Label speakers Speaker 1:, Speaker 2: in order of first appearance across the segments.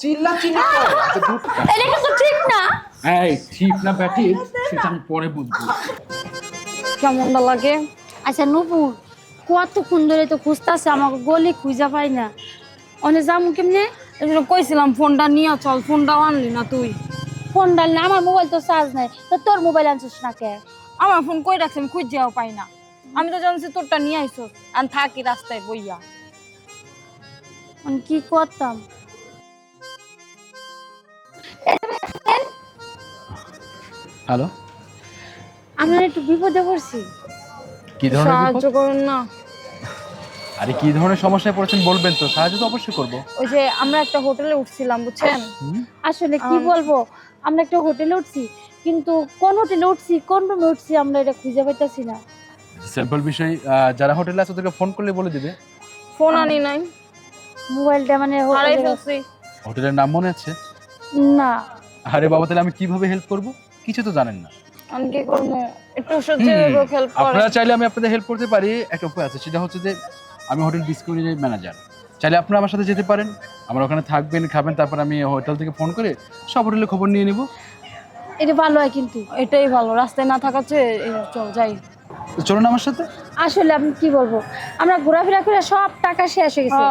Speaker 1: চিল্লা চিল্লা
Speaker 2: এটা কিন্তু ঠিক না।
Speaker 1: এই ঠিক না ব্যাটি সেটা আমি পরে বুঝবো।
Speaker 2: কেমনটা লাগে? আচ্ছা নুপুর, কতক্ষণ ধরে তো খুঁজতেছে, আমাকে গলি খুঁজা পাই না। অনেক যাবো কেমনে? এই জন্য কইছিলাম ফোনটা নিয়ে চল, ফোনটাও আনলি না তুই। ফোন ডাললে আমার মোবাইল তো চার্জ নাই, তো তোর মোবাইল আনছিস না কে? আমার ফোন কই রাখছি আমি খুঁজেও পাই না। আমি তো জানছি তোরটা নিয়ে আইসো, আর থাকি রাস্তায় বইয়া। আমি কি করতাম?
Speaker 1: হ্যালো,
Speaker 2: আমরা একটু বিপদে পড়ছি,
Speaker 1: কি ধরনের
Speaker 2: সাহায্য
Speaker 1: বিপদ?
Speaker 2: করুন না।
Speaker 1: আরে কি ধরনের সমস্যায় পড়েছেন বলবেন তো, সাহায্য তো অবশ্যই করব।
Speaker 2: ওই যে আমরা একটা হোটেলে উঠছিলাম বুঝছেন, আসলে কি বলবো, আমরা একটা হোটেলে উঠছি, কিন্তু কোন হোটেলে উঠছি কোন রুমে উঠছি আমরা এটা খুঁজে পাইতাছি না।
Speaker 1: সিম্পল বিষয়, যারা হোটেলে আছে ওদেরকে ফোন করলে বলে দিবে।
Speaker 2: ফোন আনি নাই, মোবাইলটা মানে হারাই ফেলছি।
Speaker 1: হোটেলের নাম মনে আছে?
Speaker 2: না।
Speaker 1: আরে বাবা, তাহলে আমি কিভাবে হেল্প করব? কিছু তো জানেন না।
Speaker 2: আমি কি করব, একটু সহ্য হেল্প করে।
Speaker 1: আপনারা চাইলে আমি আপনাদের হেল্প করতে পারি। একটা উপায় আছে, সেটা হচ্ছে যে আমি হোটেল ডিসকভারির ম্যানেজার। চাইলে আপনারা আমার সাথে যেতে পারেন, আমার ওখানে থাকবেন, খাবেন, তারপর আমি হোটেল থেকে ফোন করে সব হোটেলের খবর নিয়ে নেব।
Speaker 2: এটা ভালো হয়, কিন্তু এটাই ভালো, রাস্তায় না থাকাচ্ছে। চল যাই।
Speaker 1: তো চলুন আমার সাথে।
Speaker 2: আসলে আমি কি বলবো, আমরা ঘোরাফেরা করে সব টাকা শেষ হয়ে গেছে,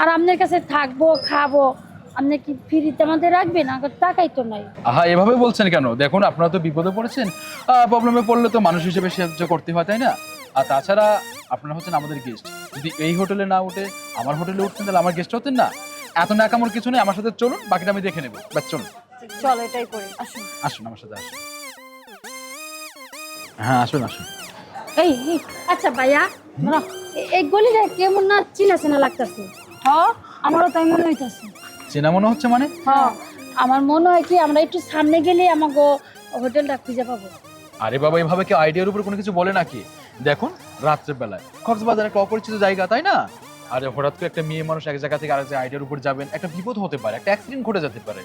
Speaker 2: আর আপনার কাছে থাকবো খাবো, আপনি কি ফ্রিতে আমাদের রাখবেন? আমার টাকাই তো নাই।
Speaker 1: আহা, এভাবে বলছেন কেন? দেখুন, আপনারা তো বিপদে পড়েছেন, প্রবলেমে পড়লে তো মানুষ হিসেবে সাহায্য করতে হয়, তাই না? আর তাছাড়া আপনারা হচ্ছেন আমাদের গেস্ট। যদি এই হোটেলে না উঠে আমার হোটেলে উঠতেন, তাহলে আমার গেস্ট হতেন না। এত নাকামোর কিছু নেই, আমার সাথে চলুন, বাকিটা আমি দেখে নেবো। বাস চলুন।
Speaker 2: চল এটাই করি, আসুন।
Speaker 1: আসুন আমার সাথে, আসুন। হ্যাঁ, আসুন আসুন।
Speaker 2: এই আচ্ছা ভাইয়া, এই গলিটা কেমন না চিনা চেনা লাগতেছে। হ্যাঁ, আমারও তাই মনে হইতাছে।
Speaker 1: চেনা মনে হচ্ছে মানে?
Speaker 2: হ্যাঁ, আমার মনে হয় কি আমরা একটু সামনে গেলে আমাকে হোটেলটা খুঁজে পাবো।
Speaker 1: আরে বাবা, এভাবে কি আইডিয়ার উপর কোনো কিছু বলে নাকি? দেখুন, রাত্রের বেলায় কক্সবাজার একটা অপরিচিত জায়গা, তাই না? আরে হঠাৎ করে একটা মেয়ে মানুষ এক জায়গা থেকে আরেক জায়গায় আইডিয়ার উপর যাবেন, একটা বিপদ হতে পারে, একটা অ্যাক্সিডেন্ট ঘটে যেতে পারে।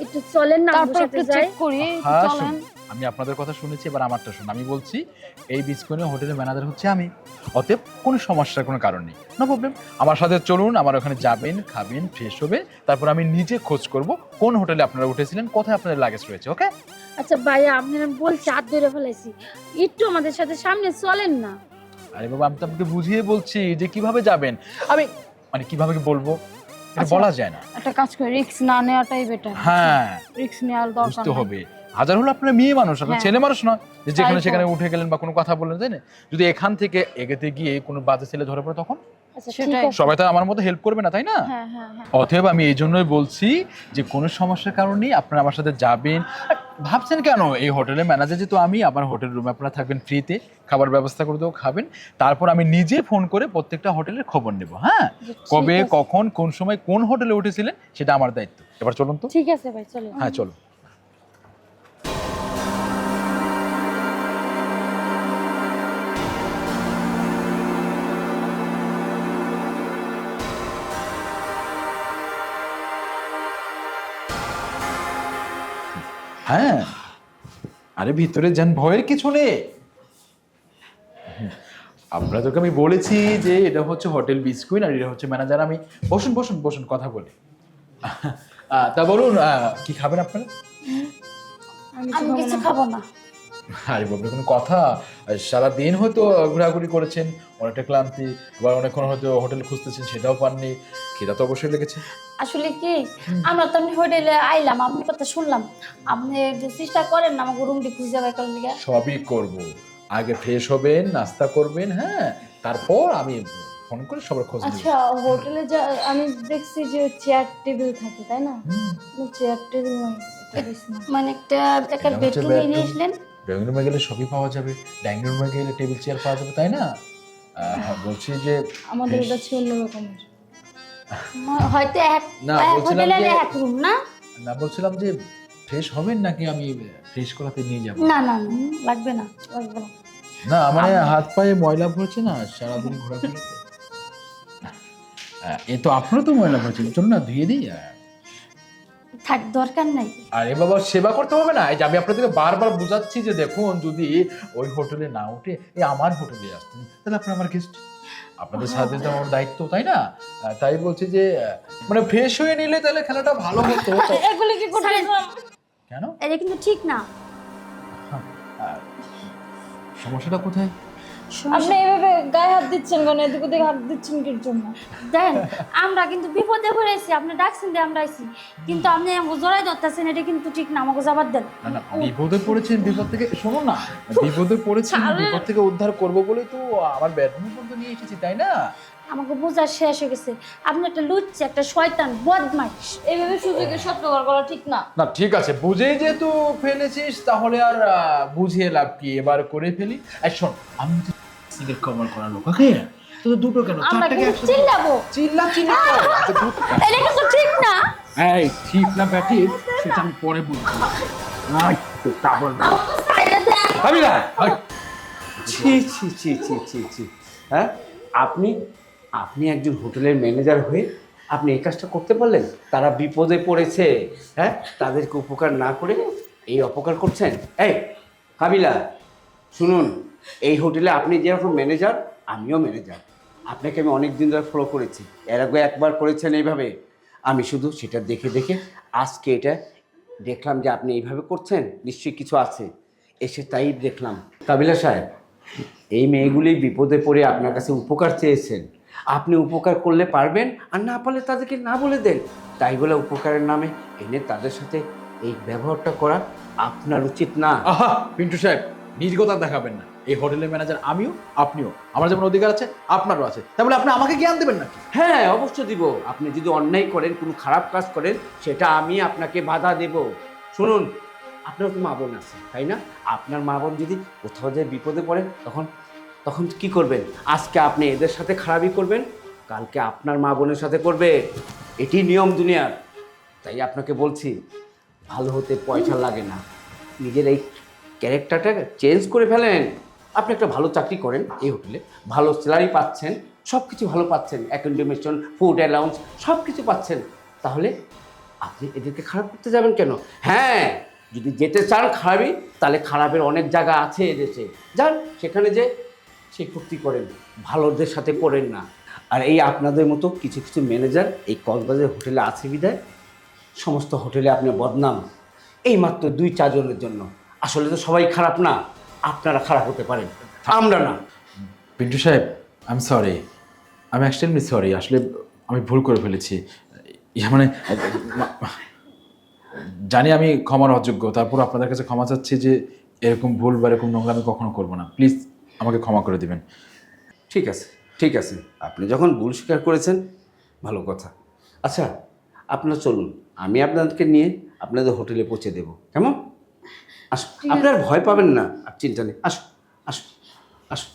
Speaker 2: একটু চলেন না,
Speaker 3: তারপর একটু চেক করি।
Speaker 1: হ্যাঁ,
Speaker 3: চলেন।
Speaker 1: আমি আপনাদের কথা শুনেছি, এবার আমারটা শুনুন। আমি বলছি, এই বিচকোনে হোটেলের ম্যানেজার হচ্ছে আমি। অতএব কোনো সমস্যার কোনো কারণ নেই, নো প্রবলেম। আমার সাথে চলুন, আমার ওখানে যাবেন, খাবেন, ফ্রেশ হবে, তারপর আমি নিজে খোঁজ করব কোন হোটেলে আপনারা উঠেছিলেন, কোথায় আপনাদের লাগেজ রয়েছে। ওকে?
Speaker 2: আচ্ছা ভাইয়া, আপনারা বলছি হাত ধরে ফেলাইছি, একটু আমাদের সাথে সামনে চলেন না।
Speaker 1: আরে বাবা, আমি তো আপনাকে বুঝিয়ে বলছি যে কিভাবে যাবেন। আমি মানে কিভাবে কি বলবো, এটা বলা যায় না।
Speaker 3: একটা কাজ করে রিস্ক না নেওয়াটাই বেটার।
Speaker 1: হ্যাঁ,
Speaker 3: রিস্ক নেওয়ার দরকার
Speaker 1: বুঝতে
Speaker 3: নেই।
Speaker 1: হবে। হাজার হলো আপনার মেয়ে মানুষ, আপনার
Speaker 3: হ্যাঁ।
Speaker 1: ছেলে মানুষ নয় যে যেখানে
Speaker 3: তাই তো।
Speaker 1: সেখানে উঠে গেলেন বা কোনো কথা বললেন, তাই না? যদি এখান থেকে এগোতে গিয়ে কোনো বাজে ছেলে ধরে পড়ে, তখন
Speaker 2: আচ্ছা ঠিক
Speaker 3: সেটাই।
Speaker 2: আছে।
Speaker 1: সবাই তো আমার মতো হেল্প করবে না, তাই না?
Speaker 2: হ্যাঁ হ্যাঁ হ্যাঁ।
Speaker 1: অতএব আমি এই জন্যই বলছি যে কোনো সমস্যার কারণেই আপনারা আমার সাথে যাবেন। আর ভাবছেন কেন, এই হোটেলের ম্যানেজার যেহেতু আমি, আমার হোটেল রুমে আপনারা থাকবেন ফ্রিতে, খাবার ব্যবস্থা করে দেবো, খাবেন। তারপর আমি নিজে ফোন করে প্রত্যেকটা হোটেলের খবর নেব। হ্যাঁ, কবে,
Speaker 2: ঠিক আছে।
Speaker 1: কখন, কোন সময়, কোন হোটেলে উঠেছিলেন, সেটা আমার দায়িত্ব। এবার চলুন তো।
Speaker 2: ঠিক আছে ভাই, চলেন।
Speaker 1: হ্যাঁ, চলো। হ্যাঁ, আরে ভিতরে যান, ভয়ের কিছু নেই। আপনারা তোকে আমি বলেছি যে এটা হচ্ছে হোটেল বিচকুইন আর এটা হচ্ছে ম্যানেজার আমি। বসুন বসুন বসুন, কথা বলি। তা বলুন, কি খাবেন আপনারা?
Speaker 2: আমি কিছু খাবো না।
Speaker 1: আরে বাবা, কোনো কথা? সারাদিন হয়তো ঘোরাঘুরি করেছেন, অনেকটা ক্লান্তি, আবার অনেকক্ষণ হয়তো হোটেল খুঁজতেছেন, সেটাও পাননি, খিদা তো অবশ্যই লেগেছে।
Speaker 2: আসলে কি, আমরা তো আপনি হোটেলে আইলাম, আপনি কথা শুনলাম, আপনি একটু চেষ্টা করেন না আমাকে রুমটি খুঁজে বাই করার লিগে।
Speaker 1: সবই করব, আগে ফ্রেশ হবেন, নাস্তা করবেন, হ্যাঁ, তারপর আমি ফোন করে সবার খোঁজ নিব।
Speaker 2: আচ্ছা, হোটেলে যা আমি দেখছি যে চেয়ার টেবিল থাকে, তাই না? চেয়ার টেবিল মানে একটা একটা বেডরুম নিয়ে আসলেন।
Speaker 1: ড্রয়িং রুমে গেলে সবই পাওয়া যাবে, ডাইনিং রুমে গেলে টেবিল চেয়ার পাওয়া যাবে, তাই না? হ্যাঁ, বলছি যে
Speaker 2: আমাদের এটা ছিল অন্যরকমের, হয়তো এক
Speaker 1: না, বলছিলাম
Speaker 2: হোটেলের
Speaker 1: যে-
Speaker 2: এক রুম না।
Speaker 1: না, বলছিলাম যে ফ্রেশ হবেন নাকি আমি ফ্রেশ করাতে নিয়ে যাব?
Speaker 2: না না না, লাগবে না, লাগবে না।
Speaker 1: না, মানে হাত পায়ে ময়লা ভরছে না সারাদিন ঘোরাঘুরিতে। এ তো আপনারও তো ময়লা ভরছে, চলুন না ধুয়ে দিই।
Speaker 2: থাক, দরকার নাই।
Speaker 1: আরে বাবা, সেবা করতে হবে না? এই যে আমি আপনাদেরকে বারবার বুঝাচ্ছি যে দেখুন, যদি ওই হোটেলে না উঠে এই আমার হোটেলে আসতেন, তাহলে আপনি আমার গেস্ট। আপনাদের সাথে তো আমার দায়িত্ব, তাই না? তাই বলছি যে মানে ফ্রেশ হয়ে নিলে তাহলে খেলাটা ভালো হতো।
Speaker 2: এগুলি কি করতেছেন?
Speaker 1: কেন?
Speaker 2: এটা কিন্তু ঠিক না।
Speaker 1: সমস্যাটা কোথায়?
Speaker 3: আপনি এভাবে গায়ে হাত দিচ্ছেন কেন? এদিক ওদিক হাত দিচ্ছেন কি জন্য?
Speaker 2: দেন, আমরা কিন্তু বিপদে পড়েছি, আপনি ডাকছেন দিয়ে আমরা আইছি, কিন্তু আপনি আমাকে জড়াই ধরতেছেন, এটা কিন্তু ঠিক না, আমাকে জবাব দেন।
Speaker 1: না না, বিপদে পড়েছেন, বিপদ থেকে শোনো না, বিপদে পড়েছেন, বিপদ থেকে উদ্ধার করব বলে তো আমার বেডরুম পর্যন্ত নিয়ে এসেছি, তাই না?
Speaker 2: আমাকে বোঝা শেষ হয়ে গেছে, আপনি একটা লুচ্চা, একটা শয়তান, বদমাইশ।
Speaker 3: এইভাবে সুযোগের সদ্ব্যবহার করা ঠিক না।
Speaker 1: না ঠিক আছে, বুঝেই যেহেতু ফেলেছিস তাহলে আর বুঝিয়ে লাভ কি, এবার করে ফেলি। এই শোন, আমি তো সিগারেট কভার করার লোক, ওকে? তো দুটো কেন,
Speaker 2: আমরা
Speaker 1: চারটাকে
Speaker 2: কিন্তু
Speaker 1: একসাথে
Speaker 2: চিল্লাবো।
Speaker 1: চিল্লা
Speaker 2: এটা কিন্তু ঠিক না।
Speaker 1: এই ঠিক না ব্যাটি, সেটা আমি পরে বলবো। আই তো তাবল না,
Speaker 2: সাইডে দেন।
Speaker 1: আমি না।
Speaker 4: ছি ছি ছি ছি ছি ছি, হ্যাঁ? আপনি আপনি একজন হোটেলের ম্যানেজার হয়ে আপনি এই কাজটা করতে পারলেন? তারা বিপদে পড়েছে, হ্যাঁ? তাদেরকে উপকার না করে এই অপকার করছেন। এই কাবিলা, শুনুন, এই হোটেলে আপনি যেরকম ম্যানেজার, আমিও ম্যানেজার। আপনাকে আমি অনেক দিন ধরে ফলো করেছি, এর আগে একবার করেছেন এইভাবে। আমি শুধু সেটা দেখে দেখে আজকে এটা দেখলাম যে আপনি এইভাবে করছেন, নিশ্চয়ই কিছু আছে, এসে তাই দেখলাম। কাবিলা সাহেব, এই মেয়েগুলি বিপদে পড়ে আপনার কাছে উপকার চেয়েছেন, আপনি উপকার করলে পারবেন, আর না পারলে তাদেরকে না বলে দেন। তাই বলে উপকারের নামে এনে তাদের সাথে এই ব্যবহারটা করা আপনার উচিত না।
Speaker 1: আহা পিন্টু সাহেব, নির্গতা দেখাবেন না। এই হোটেলের ম্যানেজার আমিও, আপনিও। আমার যেমন অধিকার আছে আপনারও আছে, তাহলে আপনি আমাকে জ্ঞান দেবেন নাকি?
Speaker 4: হ্যাঁ, অবশ্যই দিব। আপনি যদি অন্যায় করেন, কোনো খারাপ কাজ করেন, সেটা আমি আপনাকে বাধা দেব। শুনুন, আপনার তো মা বোন আছে, তাই না? আপনার মা বোন যদি কোথাও যায় বিপদে পড়ে, তখন তখন কি করবেন? আজকে আপনি এদের সাথে খারাপই করবেন, কালকে আপনার মা বোনের সাথে করবে। এটি নিয়ম দুনিয়ার। তাই আপনাকে বলছি, ভালো হতে পয়সা লাগে না, নিজের এই ক্যারেক্টারটা চেঞ্জ করে ফেলেন। আপনি একটা ভালো চাকরি করেন এই হোটেলে, ভালো স্যালারি পাচ্ছেন, সব কিছু ভালো পাচ্ছেন, অ্যাকোমোডেশন, ফুড অ্যালাউন্স সব কিছু পাচ্ছেন, তাহলে আপনি এদেরকে খারাপ করতে যাবেন কেন? হ্যাঁ, যদি যেতে চান খারাপই, তাহলে খারাপের অনেক জায়গা আছে এদেশে, যান সেখানে যে সে ফুর্তি করেন, ভালোদের সাথে করেন না। আর এই আপনাদের মতো কিছু কিছু ম্যানেজার এই কক্সবাজার হোটেলে আছে বিধায় সমস্ত হোটেলে আপনি বদনাম, এই মাত্র 2-4 জনের জন্য। আসলে তো সবাই খারাপ না, আপনারা খারাপ হতে পারেন, আমরা না।
Speaker 1: পিন্টু সাহেব, আই এম সরি, আমি এক্সট্রিমলি সরি। আসলে আমি ভুল করে ফেলেছি। মানে জানি আমি ক্ষমার অযোগ্য, তারপর আপনাদের কাছে ক্ষমা চাচ্ছি যে এরকম ভুল বা এরকম নোংরা আমি কখনো করবো না। প্লিজ আমাকে ক্ষমা করে দিবেন।
Speaker 4: ঠিক আছে, ঠিক আছে, আপনি যখন ভুল স্বীকার করেছেন, ভালো কথা। আচ্ছা, আপনারা চলুন, আমি আপনাদেরকে নিয়ে আপনাদের হোটেলে পৌঁছে দেবো, কেমন? আসুন, আপনারা ভয় পাবেন না, আর চিন্তা নেই, আসুন আসুন আসুন।